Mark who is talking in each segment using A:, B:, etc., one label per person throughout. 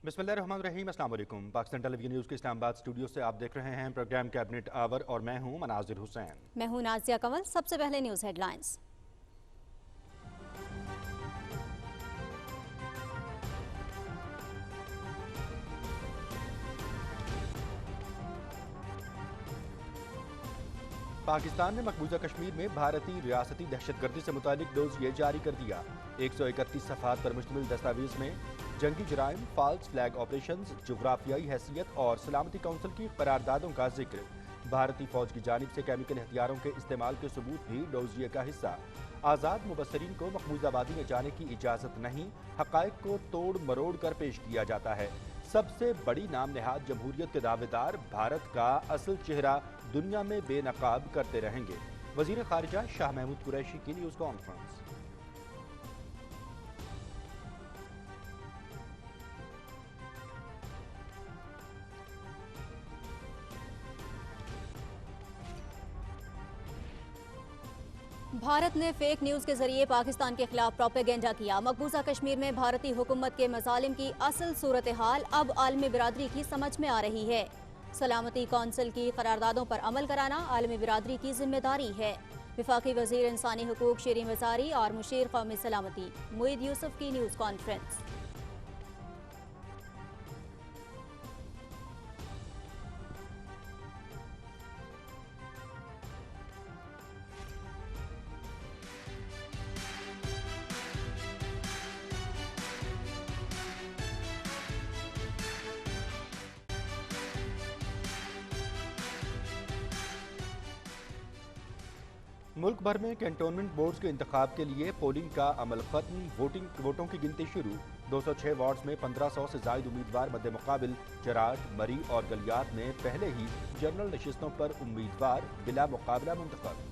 A: बिस्मिल्लाहिर्रहमानिर्रहीम, अस्सलाम वालेकुम। पाकिस्तान टेलीविजन न्यूज़ के इस्लामाबाद स्टूडियो से आप देख रहे हैं प्रोग्राम कैबिनेट आवर और मैं हूं मनाजिर हुसैन।
B: मैं हूं नाज़िया कंवल। सबसे पहले न्यूज़ हेडलाइंस।
A: पाकिस्तान ने मकबूजा कश्मीर में भारतीय रियासती दहशतगर्दी से मुतालिक डोजिए जारी कर दिया। 131 सफ़ात पर मुश्तमिल दस्तावेज में जंगी जराइम, फाल्स फ्लैग ऑपरेशन, जोग्राफियाई हैसियत और सलामती काउंसिल की करारदादों का जिक्र। भारतीय फौज की जानिब से केमिकल हथियारों के इस्तेमाल के सबूत भी डोजिए का हिस्सा। आज़ाद मुबसरीन को मकबूजाबादी में जाने की इजाज़त नहीं, हक़ाइक़ को तोड़ मरोड़ कर पेश किया जाता है। सबसे बड़ी नाम नहाद जमहूरियत के दावेदार भारत का असल चेहरा दुनिया में बेनकाब करते रहेंगे। वज़ीर ख़ारिजा शाह महमूद कुरैशी की न्यूज़ कॉन्फ्रेंस।
B: भारत ने फेक न्यूज़ के जरिए पाकिस्तान के खिलाफ प्रोपेगेंडा किया। मकबूजा कश्मीर में भारतीय हुकूमत के मजालिम की असल सूरत हाल अब आलमी बिरादरी की समझ में आ रही है। सलामती कौंसिल की करारदादों पर अमल कराना आलमी बिरादरी की जिम्मेदारी है। वफाकी वजीर इंसानी हुकूक शीरीन वज़ारी और मुशीर कौमी सलामती मुईद यूसुफ की न्यूज़ कॉन्फ्रेंस।
A: मुल्क भर में कैंटोनमेंट बोर्ड्स के इंतखाब के लिए पोलिंग का अमल खत्म। वोटों की गिनती शुरू। 206 वार्ड्स में 1500 से जायद उम्मीदवार मद्दे मुकाबिल। चराट, मरी और गलियात में पहले ही जनरल नशिस्तों पर उम्मीदवार बिला मुकाबला मुंतखब।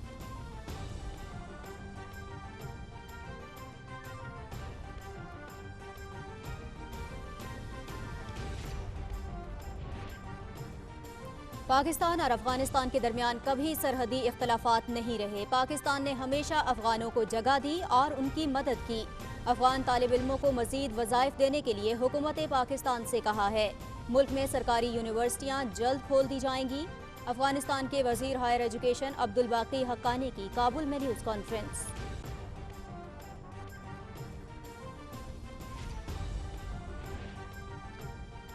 B: पाकिस्तान और अफगानिस्तान के दरमियान कभी सरहदी इख्तलाफात नहीं रहे। पाकिस्तान ने हमेशा अफगानों को जगह दी और उनकी मदद की। अफगान तालिब इल्मों को मजीद वज़ाइफ देने के लिए हुकूमत पाकिस्तान से कहा है। मुल्क में सरकारी यूनिवर्सिटियाँ जल्द खोल दी जाएंगी। अफगानिस्तान के वजीर हायर एजुकेशन अब्दुल बाकी हक्कानी की काबुल में न्यूज़ कॉन्फ्रेंस।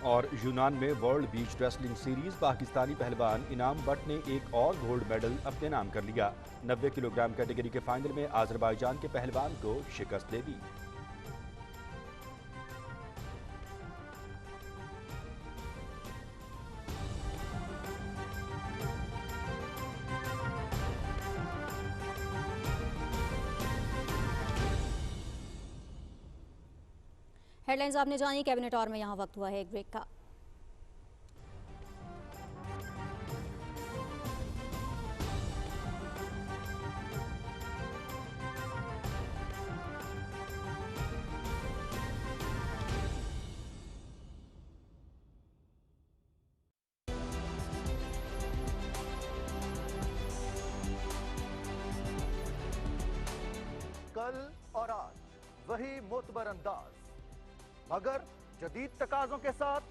A: और यूनान में वर्ल्ड बीच रेसलिंग सीरीज पाकिस्तानी पहलवान इनाम बट ने एक और गोल्ड मेडल अपने नाम कर लिया। 90 किलोग्राम कैटेगरी के फाइनल में आजरबाईजान के पहलवान को शिकस्त दे दी।
B: हेडलाइंस आपने जानी। कैबिनेट और में यहाँ वक्त हुआ है एक ब्रेक का।
C: कल और आज वही मोतबर अंदाज, मगर जदीद तकाजों के साथ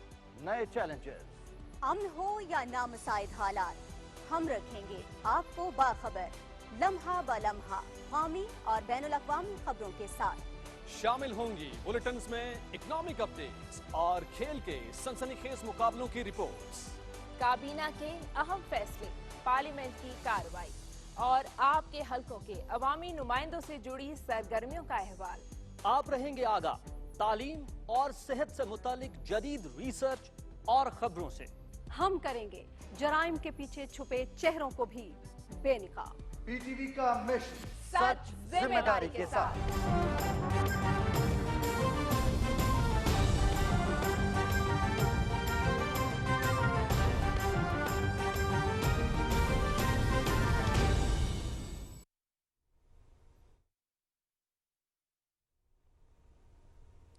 C: नए चैलेंजेस।
B: अमन हो या नामसाइद हालात, हम रखेंगे आपको बाखबर लम्हा ब लम्हा कौमी और बैनुल अक़वामी खबरों के साथ।
D: शामिल होंगी बुलेटिन्स में इकोनॉमिक अपडेट्स और खेल के सनसनीखेज मुकाबलों की रिपोर्ट्स,
E: काबीना के अहम फैसले, पार्लियामेंट की कार्रवाई और आपके हलकों के अवामी नुमाइंदों से जुड़ी सरगर्मियों का अहवाल।
D: आप रहेंगे आगाह तालीम और सेहत से मुतालिक जदीद रिसर्च और खबरों से।
E: हम करेंगे जराइम के पीछे छुपे चेहरों को भी बेनकाब।
C: पीटीवी का मिशन
E: सच जिम्मेदारी के साथ।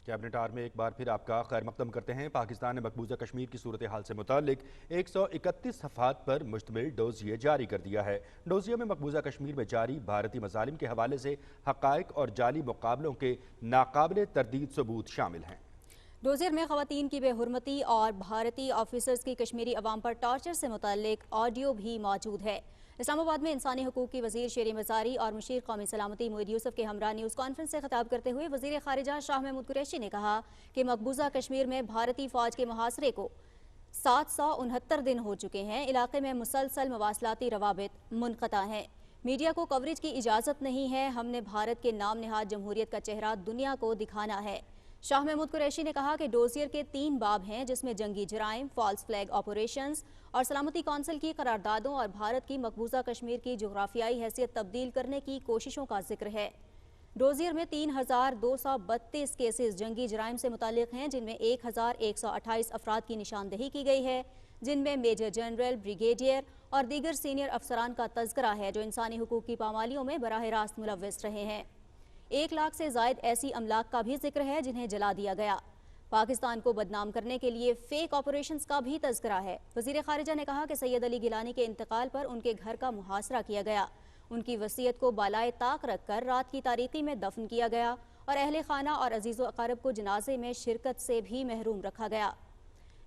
A: कैबिनेट आर में एक बार फिर आपका खैर मकदम करते हैं। पाकिस्तान ने मकबूजा कश्मीर की सूरत हाल से मुतालिक 131 सफ़ात पर मुश्तमिल डोजिए जारी कर दिया है। डोजिए में मकबूजा कश्मीर में जारी भारतीय मजालिम के हवाले से हक़ाइक़ और जाली मुकाबलों के नाकाबिले तरदीद सबूत शामिल हैं।
B: डोजियर में खवातीन की बेहुरमती और भारतीय ऑफिसर्स की कश्मीरी अवाम पर टॉर्चर से मुताल्लिक ऑडियो भी मौजूद है। इस्लामाबाद में इंसानी हकूक की वजीर शेर मज़ारी और मुशीर कौमी सलामती मोईद यूसुफ के हमरा न्यूज़ कॉन्फ्रेंस से खिताब करते हुए वजीर खारिजा शाह महमूद कुरैशी ने कहा कि मकबूजा कश्मीर में भारतीय फौज के मुहासरे को 769 दिन हो चुके हैं। इलाके में मुसलसल मवासलाती रवाबित मुनक़ता हैं। मीडिया को कवरेज की इजाज़त नहीं है। हमने भारत के नाम नहाद जमहूरियत का चेहरा दुनिया को दिखाना है। शाह महमूद कुरैशी ने कहा कि डोजियर के 3 बाब हैं, जिसमें जंगी जराइम, फॉल्स फ्लैग ऑपरेशंस और सलामती कौंसिल की करारदादों और भारत की मकबूजा कश्मीर की जोग्राफियाई हैसियत तब्दील करने की कोशिशों का जिक्र है। डोजियर में 3232 केसेस जंगी जराइम से मुताल्लिक हैं, जिनमें 1128 अफराद की निशानदही की गई है, जिनमें मेजर जनरल, ब्रिगेडियर और दीगर सीनियर अफसरान का तज़किरा है जो इंसानी हुकूक की पामालियों में बराह रास्त मुलव्वस रहे हैं। 1 लाख से जायद ऐसी अमलाक का भी जिक्र है जिन्हें जला दिया गया। पाकिस्तान को बदनाम करने के लिए फेक ऑपरेशंस का भी तज़किरा है। वज़ीर ख़ारिजा ने कहा कि सैयद अली गिलानी के इंतकाल पर उनके घर का मुहासरा किया गया, उनकी वसीयत को बालाए ताक रखकर रात की तारीकी में दफन किया गया और अहले खाना और अजीज़ो अकारब को जनाजे में शिरकत से भी महरूम रखा गया।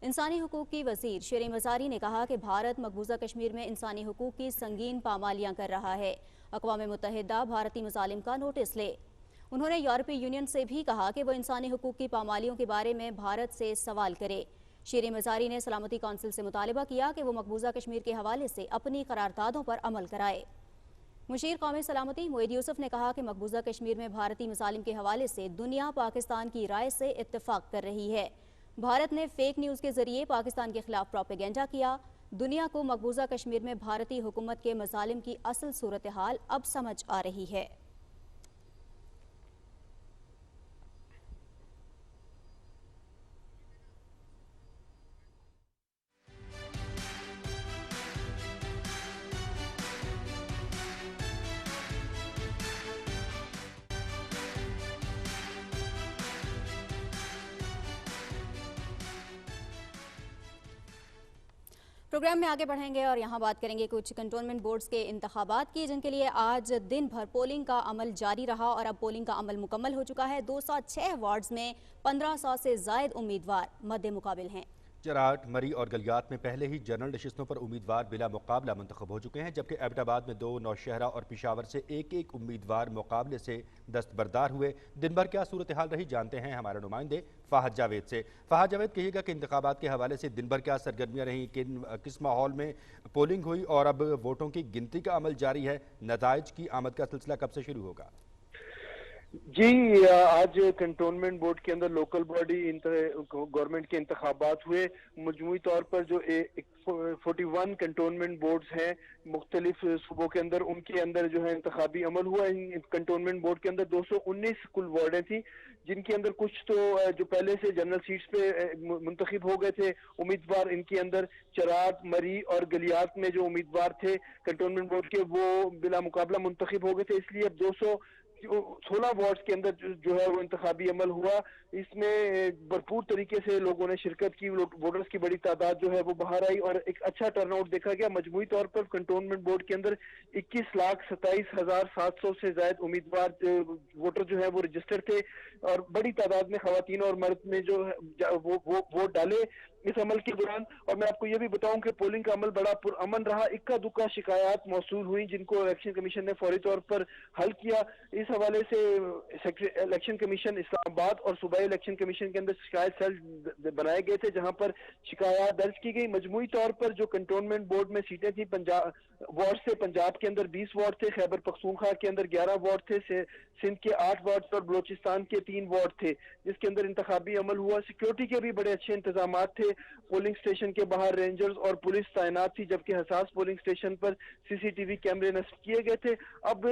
B: इंसानी हुकूक की वज़ीर शेर मज़ारी ने कहा कि भारत मकबूजा कश्मीर में इंसानी हुकूक की संगीन पामालियाँ कर रहा है। अक़वाम मुत्तहिदा भारतीय मज़ालिम का नोटिस ले। उन्होंने यूरोपीय यूनियन से भी कहा कि वो इंसानी हुकूक की पामालियों के बारे में भारत से सवाल करे। शेर मज़ारी ने सलामती कौंसिल से मुतालबा किया कि वो मकबूजा कश्मीर के हवाले से अपनी करारदादों पर अमल कराए। मुशीर कौमी सलामती मोईद यूसुफ ने कहा कि मकबूजा कश्मीर में भारतीय मसालिम के हवाले से दुनिया पाकिस्तान की राय से इत्तेफाक कर रही है। भारत ने फेक न्यूज़ के जरिए पाकिस्तान के खिलाफ प्रोपेगेंडा किया। दुनिया को मकबूजा कश्मीर में भारतीय हुकूमत के मसालिम की असल सूरत हाल अब समझ आ रही है। प्रोग्राम में आगे बढ़ेंगे और यहाँ बात करेंगे कुछ कंटोनमेंट बोर्ड्स के इंतखाबात की, जिनके लिए आज दिन भर पोलिंग का अमल जारी रहा और अब पोलिंग का अमल मुकम्मल हो चुका है। 206 वार्ड्स में 1500 से जायद उम्मीदवार मद्दे मुकाबिल हैं।
A: चराट, मरी और गलियात में पहले ही जनरल नशिस्तों पर उम्मीदवार बिला मुकाबला मुंतखब हो चुके हैं, जबकि एबटाबाद में 2, नौशहरा और पिशावर से एक उम्मीदवार मुकाबले से दस्तबरदार हुए। दिन भर क्या सूरत हाल रही, जानते हैं हमारे नुमाइंदे फ़ाहद जावेद से। फ़ाहद जावेद, कहिएगा कि इंतखाबात के हवाले से दिन भर क्या सरगर्मियाँ रहीं, किस माहौल में पोलिंग हुई और अब वोटों की गिनती का अमल जारी है, नताइज की आमद का सिलसिला कब से शुरू होगा?
F: जी, आज कंटोनमेंट बोर्ड के अंदर लोकल बॉडी गवर्नमेंट के इंतखाबात हुए। मजमूई तौर पर जो 41 कंटोनमेंट बोर्ड्स हैं मुख्तलिफ सूबों के अंदर, उनके अंदर जो है इंतखाबी अमल हुआ। इन कंटोनमेंट बोर्ड के अंदर 219 कुल वार्डें थी, जिनके अंदर कुछ तो जो पहले से जनरल सीट्स पे मुंतखब हो गए थे उम्मीदवार, इनके अंदर चराट, मरी और गलियात में जो उम्मीदवार थे कंटोनमेंट बोर्ड के, वो बिला मुकाबला मुंतखब हो गए थे। इसलिए अब 216 वार्ड्स के अंदर जो है वो इंतखाबी अमल हुआ। इसमें भरपूर तरीके से लोगों ने शिरकत की, वोटर्स की बड़ी तादाद जो है वो बाहर आई और एक अच्छा टर्नआउट देखा गया। मजमूई तौर पर कंटोनमेंट बोर्ड के अंदर 21,27,700 से ज्यादा उम्मीदवार वोटर जो है वो रजिस्टर्ड थे और बड़ी तादाद में खवातीन और मर्द ने जो है वो वोट डाले इस अमल के दौरान। और मैं आपको ये भी बताऊं कि पोलिंग का अमल बड़ा पुरअमन रहा। इक्का दुक्का शिकायत मौसूल हुई जिनको इलेक्शन कमीशन ने फौरी तौर पर हल किया। इस हवाले से इलेक्शन कमीशन इस्लामाबाद और सूबाई इलेक्शन कमीशन के अंदर शिकायत सेल बनाए गए थे, जहां पर शिकायत दर्ज की गई। मजमूई तौर पर जो कंटोनमेंट बोर्ड में सीटें थी, पंजाब वार्ड से पंजाब के अंदर 20 वार्ड थे, खैबर पख्तूनख्वा के अंदर 11 वार्ड थे, सिंध के 8 वार्ड और बलोचिस्तान के 3 वार्ड थे, जिसके अंदर इंतखाबी अमल हुआ। सिक्योरिटी के भी बड़े अच्छे इंतजाम थे। पोलिंग स्टेशन के बाहर रेंजर्स और पुलिस तैनात थी, जबकि हसास पोलिंग स्टेशन पर सीसीटीवी कैमरे नस्ब किए गए थे। अब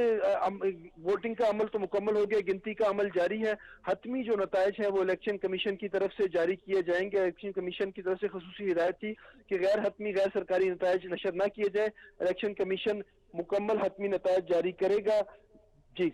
F: वोटिंग का अमल तो मुकम्मल हो गया, गिनती का अमल जारी है। हतमी जो नताइज है वो इलेक्शन कमीशन की तरफ से जारी किए जाएंगे। इलेक्शन कमीशन की तरफ से खुसूसी हिदायत थी कि गैर हतमी गैर सरकारी नताइज नशर न किए जाए। इलेक्शन कमीशन मुकम्मल हतमी नताइज जारी करेगा। जी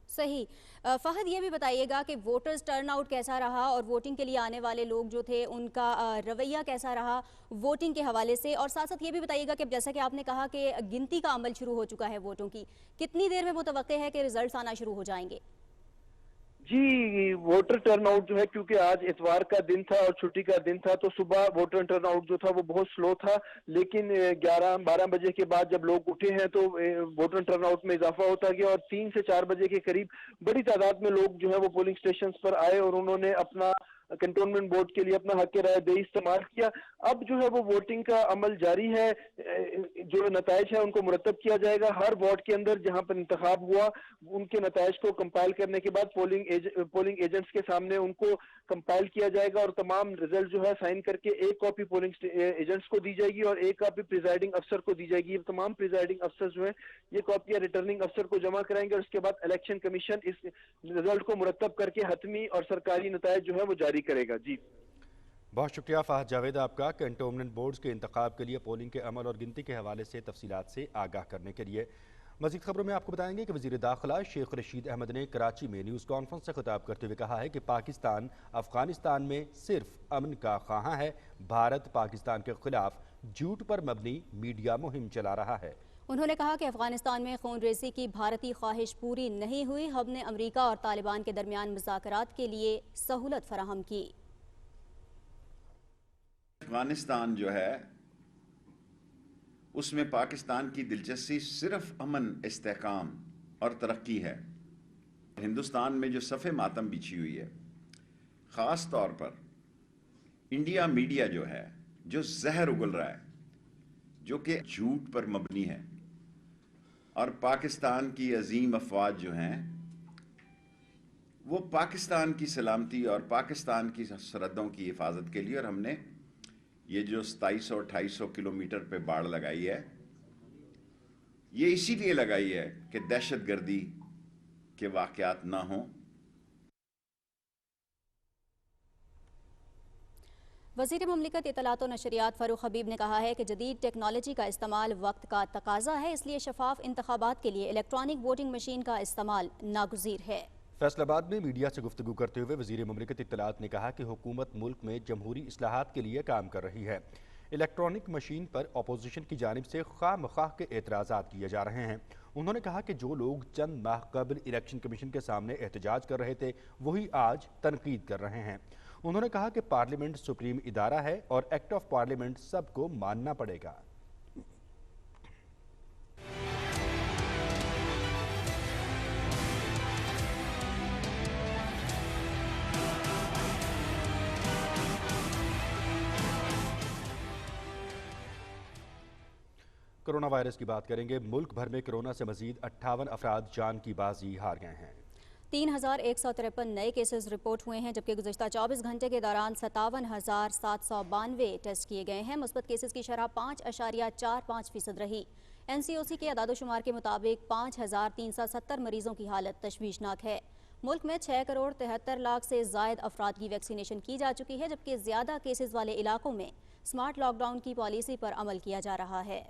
B: सही। फहद, ये भी बताइएगा कि वोटर्स टर्नआउट कैसा रहा और वोटिंग के लिए आने वाले लोग जो थे उनका रवैया कैसा रहा वोटिंग के हवाले से, और साथ साथ ये भी बताइएगा कि जैसा कि आपने कहा कि गिनती का अमल शुरू हो चुका है वोटों की, कितनी देर में मुतवक्के है कि रिजल्ट्स आना शुरू हो जाएंगे?
F: जी, वोटर टर्नआउट जो है, क्योंकि आज इतवार का दिन था और छुट्टी का दिन था, तो सुबह वोटर टर्नआउट जो था वो बहुत स्लो था। लेकिन 11-12 बजे के बाद जब लोग उठे हैं तो वोटर टर्नआउट में इजाफा होता गया और 3 से 4 बजे के करीब बड़ी तादाद में लोग जो है वो पोलिंग स्टेशन पर आए और उन्होंने अपना कंटोनमेंट बोर्ड के लिए अपना हक राय दही इस्तेमाल किया। अब जो है वो वोटिंग का अमल जारी है। जो नताइज है उनको मुरतब किया जाएगा। हर वार्ड के अंदर जहां पर इंतखाब हुआ उनके नताइज को कंपाइल करने के बाद पोलिंग एजेंट्स के सामने उनको कंपाइल किया जाएगा और तमाम रिजल्ट जो है साइन करके एक कॉपी पोलिंग एजेंट्स को दी जाएगी और एक कॉपी प्रिजाइडिंग अफसर को दी जाएगी। ये तमाम प्रिजाइडिंग अफसर जो है ये कॉपियां रिटर्निंग अफसर को जमा कराएंगे और उसके बाद इलेक्शन कमीशन इस रिजल्ट को मुरतब करके हतमी और सरकारी नताइज जो है वो जारी करेगा। जी,
A: बहुत शुक्रिया फाहद जावेद आपका, कंटोनमेंट बोर्ड्स के इंतखाब के लिए पोलिंग के अमल और गिनती के हवाले से तफसीलात से आगाह करने के लिए। मज़ीद खबरों में आपको बताएंगे कि वज़ीर दाखिला शेख रशीद अहमद ने कराची में न्यूज़ कॉन्फ्रेंस से खिताब करते हुए कहा है कि पाकिस्तान अफगानिस्तान में सिर्फ अमन का ख्वाहां है। भारत पाकिस्तान के खिलाफ झूठ पर मबनी मीडिया मुहिम चला रहा है।
B: उन्होंने कहा कि अफगानिस्तान में खून रेजी की भारतीय ख्वाहिश पूरी नहीं हुई। हमने अमरीका और तालिबान के दरमियान मुज़ाकरात के लिए सहूलत फराहम की।
G: अफगानिस्तान जो है उसमें पाकिस्तान की दिलचस्पी सिर्फ अमन, इस्तेहकाम और तरक्की है। हिंदुस्तान में जो सफ़े मातम बिछी हुई है, ख़ास तौर पर इंडिया मीडिया जो है, जो जहर उगल रहा है, जो कि झूठ पर मबनी है, और पाकिस्तान की अजीम अफवाज जो हैं वो पाकिस्तान की सलामती और पाकिस्तान की सरहदों की हिफाजत के लिए, और हमने ये जो 2700-2800 किलोमीटर पे बाड़ लगाई है, ये इसीलिए लगाई है कि दहशतगर्दी के वाक़यात ना हों।
B: वज़ीर मुमलिकत इत्तलात और नशरियात फ़ारूक हबीब ने कहा है कि जदीद टेक्नोलॉजी का इस्तेमाल वक्त का तकाजा है, इसलिए शफाफ इंतखाबात के लिए इलेक्ट्रॉनिक वोटिंग मशीन का इस्तेमाल नागुज़ीर है।
A: फैसलाबाद में मीडिया से गुफ्तगू करते हुए वज़ीर मुमलिकत इत्तलात ने कहा कि हुकूमत मुल्क में जमहूरी इस्लाहात के लिए काम कर रही है। इलेक्ट्रॉनिक मशीन पर अपोजिशन की जानिब से खामख्वाह के एतराज़ात किए जा रहे हैं। उन्होंने कहा कि जो लोग चंद माह कबल इलेक्शन कमीशन के सामने एहतजाज कर रहे थे वही आज तनकीद कर रहे हैं। उन्होंने कहा कि पार्लियामेंट सुप्रीम इदारा है और एक्ट ऑफ पार्लियामेंट सबको मानना पड़ेगा। कोरोना वायरस की बात करेंगे। मुल्क भर में कोरोना से मजीद 58 अफराद जान की बाजी हार गए हैं।
B: 3153 नए केसेस रिपोर्ट हुए हैं, जबकि गुज़िश्ता 24 घंटे के दौरान 57,792 टेस्ट किए गए हैं। मुस्बत केसेस की शरह 5.45% रही। NCOC के अदादोशुमार के मुताबिक 5,370 मरीजों की हालत तशवीशनाक है। मुल्क में 6 करोड़ 73 लाख से जायद अफराद की वैक्सीनेशन की जा चुकी है, जबकि ज़्यादा केसेस वाले इलाकों में स्मार्ट लॉकडाउन की पॉलिसी पर अमल किया जा रहा है।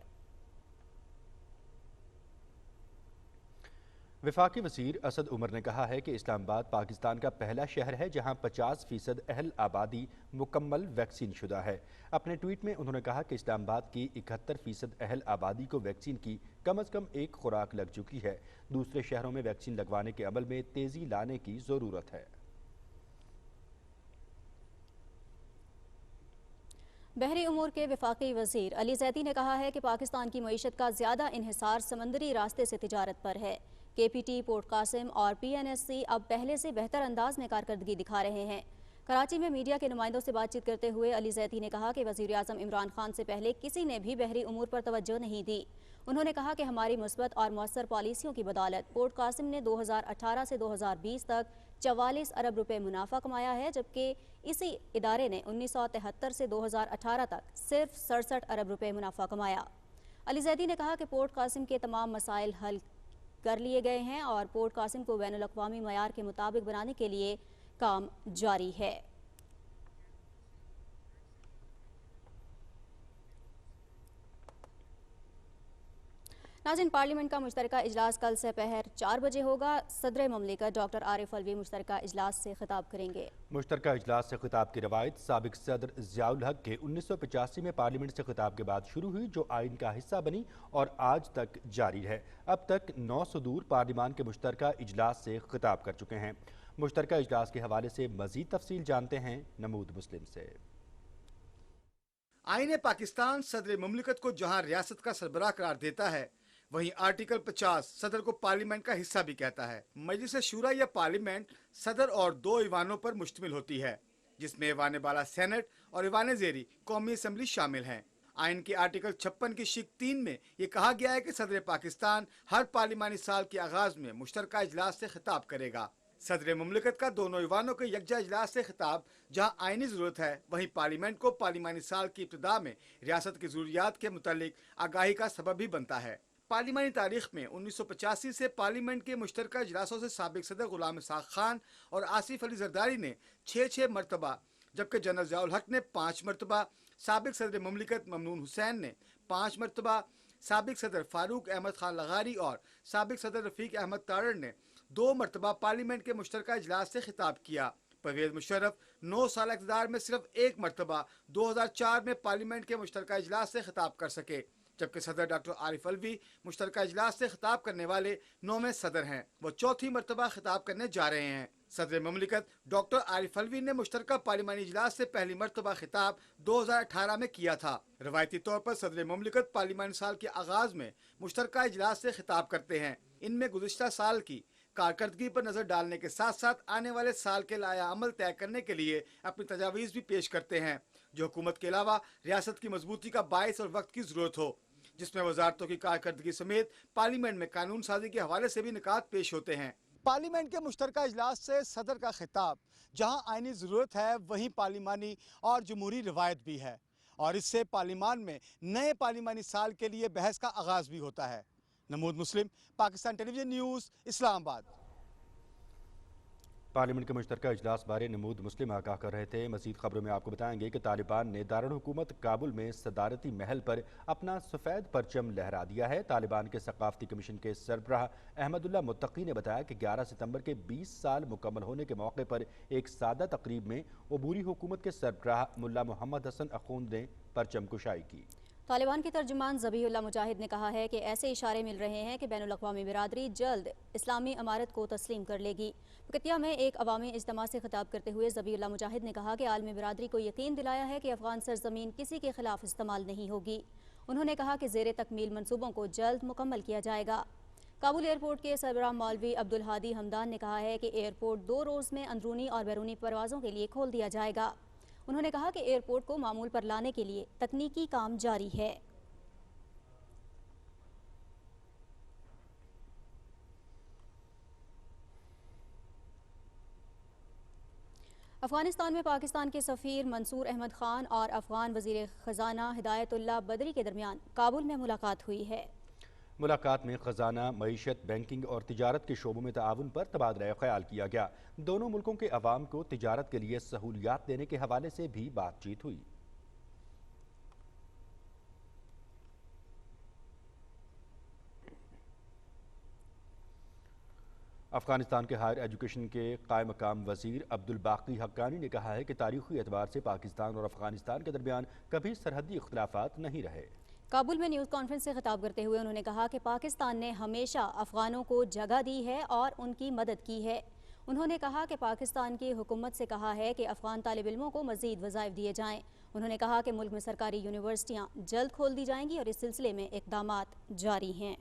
A: वफाकी वज़ीर असद उमर ने कहा है कि इस्लामाबाद पाकिस्तान का पहला शहर है जहां 50% अहल आबादी मुकम्मल वैक्सीन शुदा है। अपने ट्वीट में उन्होंने कहा कि इस्लामाबाद की 71% अहल आबादी को वैक्सीन की कम अज़ कम एक खुराक लग चुकी है। दूसरे शहरों में वैक्सीन लगवाने के अमल में तेज़ी लाने की ज़रूरत है।
B: बहरी उमूर के वफाकी वज़ीर अली ज़ैदी ने कहा है कि पाकिस्तान की मईशत का ज़्यादा इन्हिसार समंदरी रास्ते से तिजारत पर है। KPT, पोर्ट कासिम और PNSC अब पहले से बेहतर अंदाज में कारकर्दगी दिखा रहे हैं। कराची में मीडिया के नुमाइंदों से बातचीत करते हुए अली ज़ैदी ने कहा कि वज़ीर आज़म इमरान खान से पहले किसी ने भी बहरी उमूर पर तवज्जो नहीं दी। उन्होंने कहा कि हमारी मुस्बत और मौसर पॉलिसियों की बदौलत पोर्ट कासिम ने 2018 से 2020 तक 44 अरब रुपए मुनाफा कमाया है, जबकि इसी इदारे ने 1973 से 2018 तक सिर्फ 67 अरब रुपए मुनाफा कमाया। अली ज़ैदी ने कहा कि पोर्ट कासिम के तमाम मसाइल हल कर लिए गए हैं और पोर्ट कासिम को बैनुल अक़वामी मयार के मुताबिक बनाने के लिए काम जारी है। नाज़रीन, पार्लियामेंट का मुश्तरका इजलास कल से पहर 4 बजे होगा। सदर मुमलिकत डॉक्टर आरिफ अलवी मुश्तरका इजलास से खिताब करेंगे।
A: मुश्तरका इजलास से खिताब की रवायत साबिक सदर ज़ियाउल हक के 1985 में पार्लियामेंट से खिताब के बाद शुरू हुई, जो आइन का हिस्सा बनी और आज तक जारी है। अब तक 9 सदूर पार्लियामान के मुश्तरका इजलास से खिताब कर चुके हैं। मुश्तरका इजलास के हवाले से मजीद तफसील जानते हैं नमूद मुस्लिम से।
H: आईने पाकिस्तान सदर मुमलिकत को जहां रियासत का सरबराह करार देता है, वहीं आर्टिकल 50 सदर को पार्लियामेंट का हिस्सा भी कहता है। मजलिस शूरा या पार्लियामेंट सदर और 2 ईवानों पर मुश्तमिल होती है, जिसमें ईवान बाला सेनेट और ईवान ज़ेरी कौमी असम्बली शामिल हैं। आइन के आर्टिकल 56 की शिक 3 में ये कहा गया है कि सदर पाकिस्तान हर पार्लिमानी साल के आगाज में मुश्तरका इजलास से खिताब करेगा। सदर मुमलिकत का दोनों ईवानों के यकजा इजलास से खिताब जहां आइनी जरूरत है, वहीं पार्लियामेंट को पार्लिमानी साल की इब्तिदा में रियासत की जरूरियात के मुतालिक आगाही का सबब भी बनता है। पार्लिमानी तारीख में 1985 से पार्लियामेंट के मुश्तरका इजलासों से साबिक सदर गुलाम इसाक खान और आसिफ अली जरदारी ने 6 मरतबा, जबकि जनरल ज़ियाउल हक ने 5 मरतबा, साबिक सदर मुमलिकत ममनून हुसैन ने 5 मरतबा, साबिक सदर फारूक अहमद खान लगारी और साबिक सदर रफीक अहमद तारड़ ने 2 मरतबा पार्लियामेंट के मुश्तरका इजलास से खिताब किया। परवेज मुशर्रफ 9 साल इक़्तिदार में सिर्फ 1 मरतबा 2004 में पार्लियामेंट के मुश्तरका इजलास से खिताब कर सके, जबकि सदर डॉक्टर आरिफ अलवी मुश्तरका इजलास से खिताब करने वाले 9वें सदर हैं। वो 4थी मरतबा खिताब करने जा रहे हैं। सदर मुमलिकत डॉक्टर आरिफ अलवी ने मुश्तरका पार्लिमानी इजलास से पहली मरतबा खिताब 2018 में किया था। रवायती तौर पर सदर मुमलिकत पार्लिमानी साल के आगाज में मुश्तरका इजलास से खिताब करते हैं। इनमें गुज़िश्ता साल की कारकर्दगी पर नजर डालने के साथ साथ आने वाले साल के लाया अमल तय करने के लिए अपनी तजावीज़ भी पेश करते हैं, जो हुकूमत के अलावा रियासत की मजबूती का बायस और वक्त की जरूरत हो, जिसमें वजारतों की कारकर्दगी समेत पार्लियामेंट में कानून साजी के हवाले से भी निकात पेश होते हैं। पार्लियामेंट के मुश्तरका इजलास से सदर का खिताब जहां आईनी ज़रूरत है, वहीं पार्लिमानी और जमहूरी रवायत भी है, और इससे पार्लिमान में नए पार्लिमानी साल के लिए बहस का आगाज़ भी होता है। नमूद मुस्लिम, Pakistan television news, Islamabad.
A: Parliament के मुश्तरका इजलास बारे नमूद मुस्लिम आगाह कर रहे थे। मज़ीद खबरों में आपको बताएंगे कि तालिबान ने दारुल हुकूमत काबुल में सदारती महल पर अपना सफ़ेद परचम लहरा दिया है। तालिबान के सकाफती कमीशन के सरबराह अहमदुल्ला मुत्तकी ने बताया कि 11 सितंबर के 20 साल मुकम्मल होने के मौके पर एक सादा तकरीब में अबूरी हुकूमत के सरबराह मुल्ला मोहम्मद हसन अखूंद ने परचम कुशाई की।
B: तालिबान के तर्जुमान ज़बीहुल्लाह मुजाहिद ने कहा है कि ऐसे इशारे मिल रहे हैं कि बैनुल-अक़वामी बिरादरी जल्द इस्लामी अमारत को तस्लीम कर लेगी। बकतिया में एक अवामी इज्तिमा से खिताब करते हुए ज़बीहुल्लाह मुजाहिद ने कहा कि आलमी बिरादरी को यकीन दिलाया है कि अफगान सरजमीन किसी के खिलाफ इस्तेमाल नहीं होगी। उन्होंने कहा कि ज़ेरे तकमील मनसूबों को जल्द मुकम्मल किया जाएगा। काबुल एयरपोर्ट के सरबराह मौलवी अब्दुल हादी हमदान ने कहा है कि एयरपोर्ट 2 रोज़ में अंदरूनी और बैरूनी परवाज़ों के लिए खोल दिया जाएगा। उन्होंने कहा कि एयरपोर्ट को मामूल पर लाने के लिए तकनीकी काम जारी है। अफगानिस्तान में पाकिस्तान के सफ़ीर मंसूर अहमद खान और अफगान वज़ीर ख़जाना हिदायतुल्लाह बदरी के दरमियान काबुल में मुलाकात हुई है।
A: मुलाकात में खजाना, मईशत, बैंकिंग और तिजारत के शोबों में ताउन पर तबादला ख्याल किया गया। दोनों मुल्कों के अवाम को तिजारत के लिए सहूलियात देने के हवाले से भी बातचीत हुई। अफगानिस्तान के हायर एजुकेशन के कायम मकाम वजीर अब्दुल बाकी हक्कानी ने कहा है कि तारीखी एतबार से पाकिस्तान और अफगानिस्तान के दरमियान कभी सरहदी इख्तिलाफात नहीं रहे।
B: काबुल में न्यूज़ कॉन्फ्रेंस से खिताब करते हुए उन्होंने कहा कि पाकिस्तान ने हमेशा अफगानों को जगह दी है और उनकी मदद की है। उन्होंने कहा कि पाकिस्तान की हुकूमत से कहा है कि अफगान तालिब इल्मों को मज़ीद वज़ाइफ दिए जाएँ। उन्होंने कहा कि मुल्क में सरकारी यूनिवर्सिटियाँ जल्द खोल दी जाएंगी और इस सिलसिले में इक़दामात जारी हैं।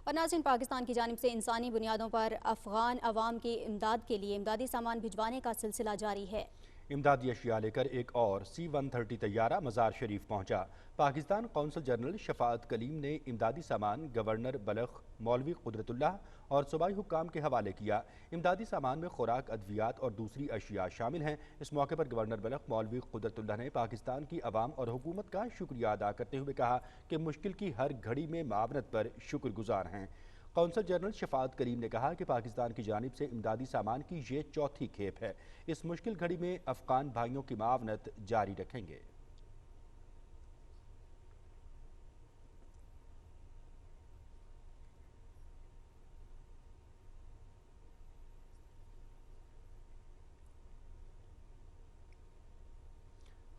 B: और नाज़रीन, पाकिस्तान की जानिब से इंसानी बुनियादों पर अफगान अवाम की इमदाद के लिए इमदादी सामान भिजवाने का सिलसिला जारी है।
A: इमदादी अशिया लेकर एक और C-130 तैयारा मज़ार शरीफ पहुंचा। पाकिस्तान कौंसल जनरल शफाअत कलीम ने इमदादी सामान गवर्नर बलख मौलवी कुदरतुल्लाह और सूबाई हुक्काम के हवाले किया। इमदादी सामान में खुराक, अद्वियात और दूसरी अशिया शामिल हैं। इस मौके पर गवर्नर बलख मौलवी कुदरतुल्लाह ने पाकिस्तान की अवाम और हुकूमत का शुक्रिया अदा करते हुए कहा कि मुश्किल की हर घड़ी में मावनत पर शुक्रगुजार हैं। कौंसल जनरल शफाअत करीम ने कहा कि पाकिस्तान की जानिब से इमदादी सामान की ये चौथी खेप है। इस मुश्किल घड़ी में अफगान भाइयों की मावनत जारी रखेंगे।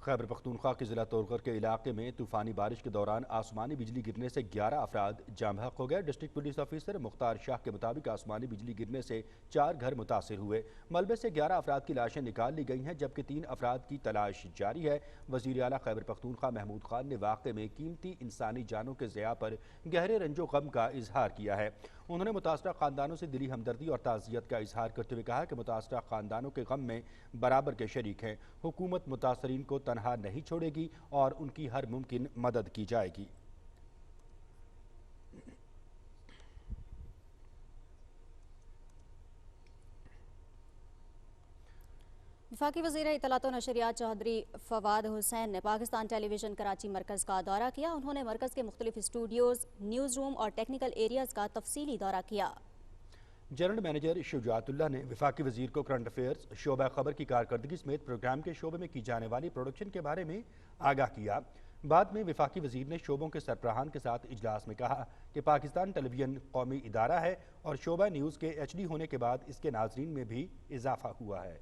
A: खैबर पख्तूनख्वा के जिला तोरगर के इलाके में तूफानी बारिश के दौरान आसमानी बिजली गिरने से 11 अफराद जाँ बहक हो गए। District police officer Mukhtar Shah के मुताबिक आसमानी बिजली गिरने से 4 घर मुतासिर हुए। मलबे से 11 अफराद की लाशें निकाल ली गई हैं, जबकि 3 अफराद की तलाश जारी है। वज़ीर आला खैबर पख्तूनख्वा महमूद खान ने वाक़े में कीमती इंसानी जानों के ज़िया पर गहरे रंजो गम का इजहार किया है। उन्होंने मुतासरा ख़ानदानों से दिली हमदर्दी और ताज़ियत का इजहार करते हुए कहा कि मुतासरा ख़ानदानों के गम में बराबर के शरीक हैं। हुकूमत मुतासरीन को तनहा नहीं छोड़ेगी और उनकी हर मुमकिन मदद की जाएगी।
B: वफाकी वज़ीर इत्तलात व नशरियात चौधरी फवाद हुसैन ने पाकिस्तान टेलीविज़न कराची मरकज़ का दौरा किया। उन्होंने मरकज़ के मुख्तलिफ स्टूडियोज़, न्यूज़ रूम और टेक्निकल एरियाज़ का तफसीली दौरा किया।
A: जनरल मैनेजर शुजातुल्लाह ने वफाकी वज़ीर को करंट अफेयर्स, शोबा खबर की कारकर्दगी समेत प्रोग्राम के शोबे में की जाने वाली प्रोडक्शन के बारे में आगाह किया। बाद में वफाकी वज़ीर ने शोबों के सरबराहान के साथ इजलास में कहा कि पाकिस्तान टेलीविजन कौमी इदारा है और शोबा न्यूज़ के HD होने के बाद इसके नाज़रीन में भी इजाफा हुआ है।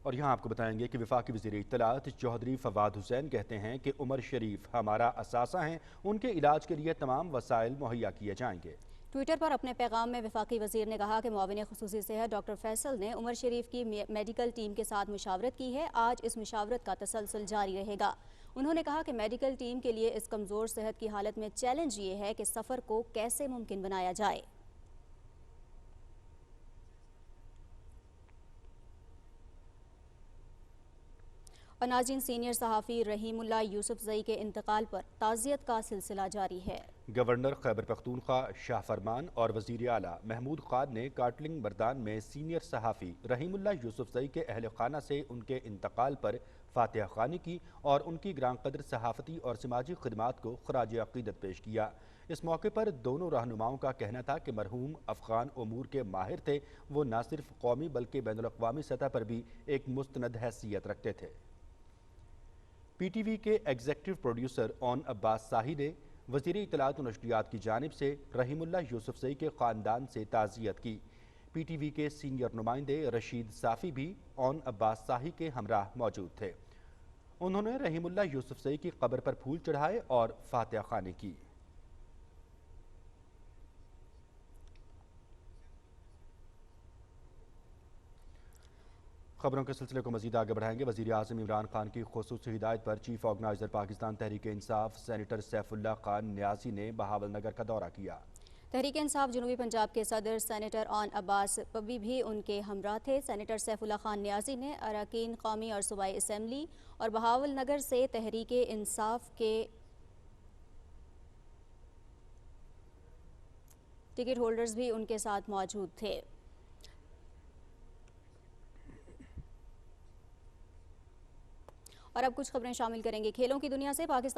A: और यहाँ आपको बताएंगे कि वफाकी वज़ीर इत्तलात चौधरी फवाद हुसैन कहते हैं कि उमर शरीफ हमारा असासा हैं, उनके इलाज के लिए तमाम वसाइल मुहैया किए जाएंगे।
B: ट्विटर पर अपने पैगाम में वफाकी वज़ीर ने कहा कि मुआविन खुसूसी सेहत डॉक्टर फैसल ने उमर शरीफ की मेडिकल टीम के साथ मुशावरत की है। आज इस मुशावरत का तसलसल जारी रहेगा। उन्होंने कहा कि मेडिकल टीम के लिए इस कमज़ोर सेहत की हालत में चैलेंज ये है कि सफ़र को कैसे मुमकिन बनाया जाए। और नाज़रीन, सीनियर सहाफ़ी रहीमुल्लाह यूसुफज़ई के इंतकाल पर ताज़ियत का सिलसिला जारी है।
A: गवर्नर खैबर पख्तूनख्वा शाह फरमान और वज़ीर आला महमूद खान ने काटलिंग मर्दान में सीनियर सहाफ़ी रहीमुल्लाह यूसुफज़ई के अहल खाना से उनके इंतकाल पर फातिहा ख़ानी की और उनकी ग्रां कदर सहाफ़ती और समाजी खिदमात को खराज अक़ीदत पेश किया। इस मौके पर दोनों रहनुमाओं का कहना था कि मरहूम अफ़गान उमूर के माहिर थे। वो न सिर्फ कौमी बल्कि बैनुल-अक़वामी सतह पर भी एक मुस्तनद हैसियत रखते थे। PTV के एग्जीक्यूटिव प्रोड्यूसर ओन अब्बास शाही ने वज़ीर इत्तलात व नशरियात की जानिब से रहीमुल्लाह यूसुफज़ई के ख़ानदान से ताज़ियत की। PTV के सीनियर नुमाइंदे रशीद साफ़ी भी ओन अब्बास शाही के हमराह मौजूद थे। उन्होंने रहीमुल्लाह यूसुफज़ई की कब्र पर फूल चढ़ाए और फातिहा ख़ानी की। खबरों के सिलसिले को मजीद आगे बढ़ाएंगे। वज़ीर आज़म इमरान खान की खुसूसी हिदायत पर chief organiser Pakistan Tehreek Insaf senator Saifullah Khan Niazi ने बहावल नगर का दौरा किया।
B: तहरीक इंसाफ जनूबी पंजाब के सदर सेनेटर ऑन अब्बास पब्बी भी उनके हमरा थे। सेनेटर सैफुल्लाह खान न्याजी ने अरकान कौमी और सूबाई असम्बली और बहावल नगर से तहरीक इंसाफ के टिकट होल्डर्स भी उनके साथ मौजूद थे। और अब कुछ खबरें शामिल करेंगे खेलों की दुनिया से। पाकिस्तान